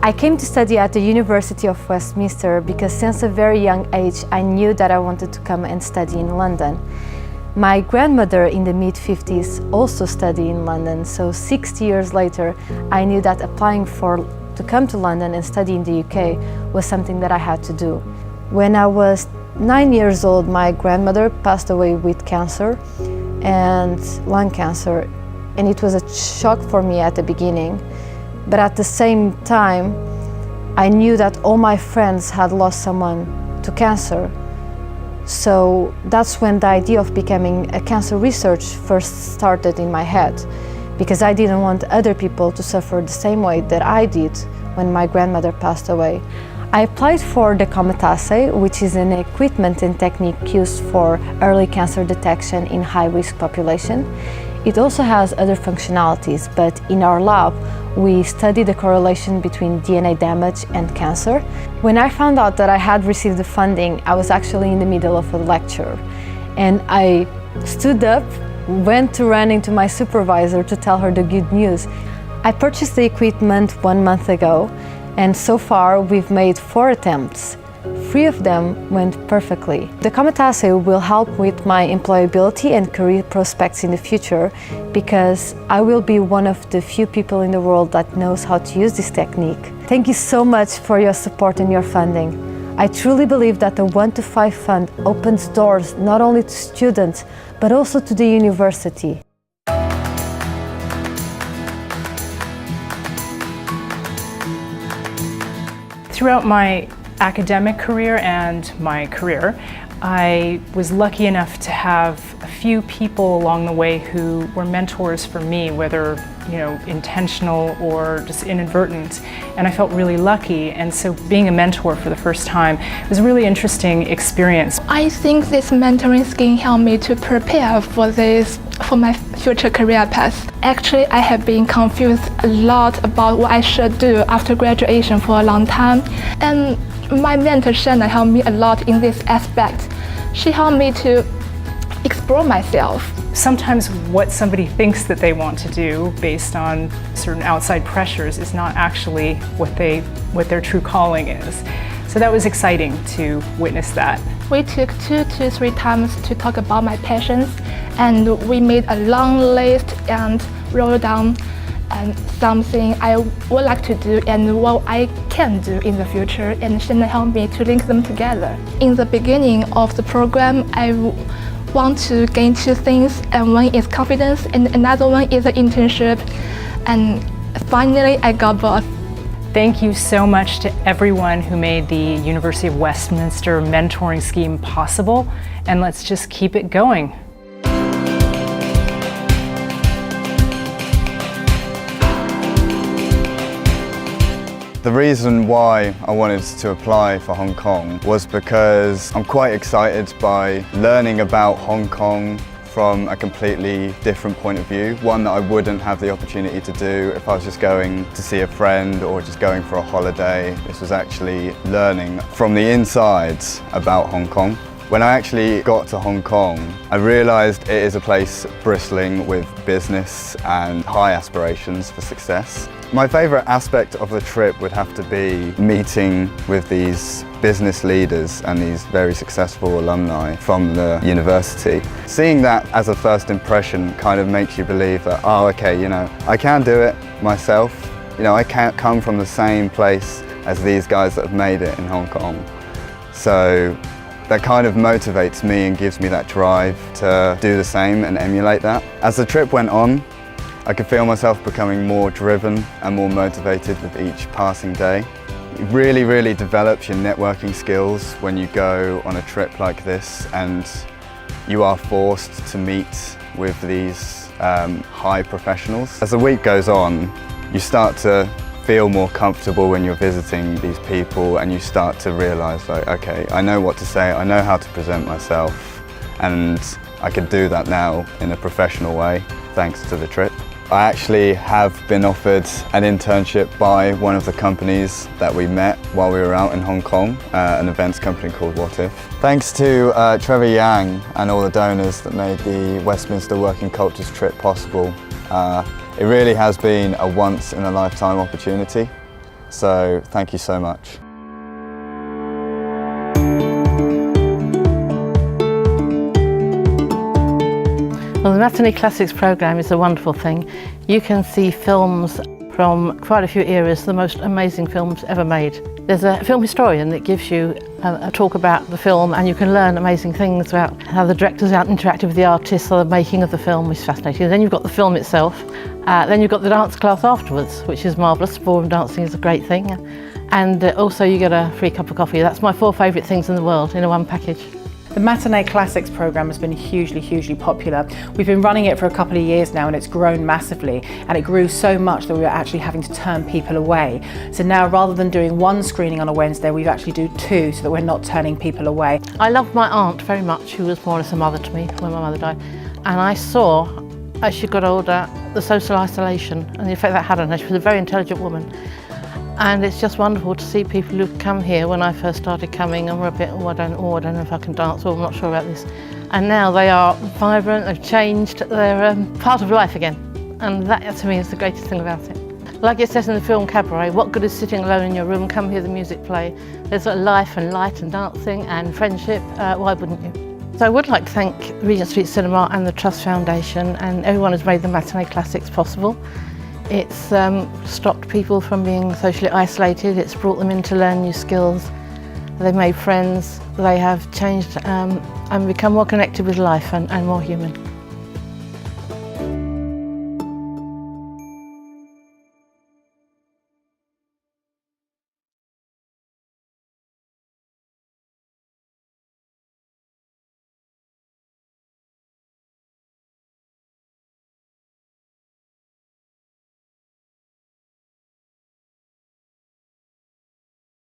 I came to study at the University of Westminster because since a very young age I knew that I wanted to come and study in London. My grandmother in the mid-50s also studied in London, so 60 years later I knew that applying to come to London and study in the UK was something that I had to do. When I was 9 years old, my grandmother passed away with cancer and lung cancer, and it was a shock for me at the beginning. But at the same time, I knew that all my friends had lost someone to cancer. So that's when the idea of becoming a cancer researcher first started in my head, because I didn't want other people to suffer the same way that I did when my grandmother passed away. I applied for the COMET assay, which is an equipment and technique used for early cancer detection in high-risk population. It also has other functionalities, but in our lab, we study the correlation between DNA damage and cancer. When I found out that I had received the funding, I was actually in the middle of a lecture. And I stood up, went to run into my supervisor to tell her the good news. I purchased the equipment 1 month ago, and so far we've made 4 attempts. 3 of them went perfectly. The COMET assay will help with my employability and career prospects in the future, because I will be one of the few people in the world that knows how to use this technique. Thank you so much for your support and your funding. I truly believe that the 1 to 5 fund opens doors not only to students, but also to the university. Throughout my academic career and my career, I was lucky enough to have a few people along the way who were mentors for me, whether intentional or just inadvertent, and I felt really lucky. And so being a mentor for the first time was a really interesting experience. I think this mentoring scheme helped me to prepare for my future career path. Actually, I have been confused a lot about what I should do after graduation for a long time, and my mentor Shanna helped me a lot in this aspect. She helped me to explore myself. Sometimes what somebody thinks that they want to do based on certain outside pressures is not actually what their true calling is. So that was exciting to witness that. We took 2 to 3 times to talk about my passions, and we made a long list and wrote down something I would like to do and what I can do in the future, and Shanna helped me to link them together. In the beginning of the program, I want to gain 2 things, and one is confidence and another one is an internship, and finally I got both. Thank you so much to everyone who made the University of Westminster mentoring scheme possible, and let's just keep it going. The reason why I wanted to apply for Hong Kong was because I'm quite excited by learning about Hong Kong from a completely different point of view, one that I wouldn't have the opportunity to do if I was just going to see a friend or just going for a holiday. This was actually learning from the inside about Hong Kong. When I actually got to Hong Kong, I realised it is a place bristling with business and high aspirations for success. My favourite aspect of the trip would have to be meeting with these business leaders and these very successful alumni from the university. Seeing that as a first impression kind of makes you believe that, oh, okay, I can do it myself. I can't come from the same place as these guys that have made it in Hong Kong. So that kind of motivates me and gives me that drive to do the same and emulate that. As the trip went on, I could feel myself becoming more driven and more motivated with each passing day. It really, really develops your networking skills when you go on a trip like this and you are forced to meet with these high professionals. As the week goes on, you start to feel more comfortable when you're visiting these people, and you start to realise, like, okay, I know what to say, I know how to present myself, and I can do that now in a professional way thanks to the trip. I actually have been offered an internship by one of the companies that we met while we were out in Hong Kong, an events company called What If. Thanks to Trevor Yang and all the donors that made the Westminster Working Cultures trip possible. It really has been a once-in-a-lifetime opportunity. So thank you so much. Well, the Matinee Classics programme is a wonderful thing. You can see films from quite a few eras, the most amazing films ever made. There's a film historian that gives you a talk about the film, and you can learn amazing things about how the directors interacted with the artists or the making of the film, which is fascinating. Then you've got the film itself. Then you've got the dance class afterwards, which is marvellous. Ballroom dancing is a great thing. And also you get a free cup of coffee. That's my 4 favourite things in the world in a one package. The Matinee Classics programme has been hugely popular. We've been running it for a couple of years now and it's grown massively, and it grew so much that we were actually having to turn people away. So now, rather than doing 1 screening on a Wednesday, we actually do 2 so that we're not turning people away. I loved my aunt very much, who was more or less a mother to me when my mother died. And I saw, as she got older, the social isolation and the effect that had on her. She was a very intelligent woman. And it's just wonderful to see people who've come here when I first started coming and were a bit, I don't know if I can dance, or I'm not sure about this. And now they are vibrant, they've changed, they're part of life again. And that to me is the greatest thing about it. Like it says in the film Cabaret, what good is sitting alone in your room? Come hear the music play. There's a life and light and dancing and friendship, why wouldn't you? So I would like to thank Regent Street Cinema and the Trust Foundation and everyone who's made the Matinee Classics possible. It's stopped people from being socially isolated, it's brought them in to learn new skills, they've made friends, they have changed and become more connected with life and more human.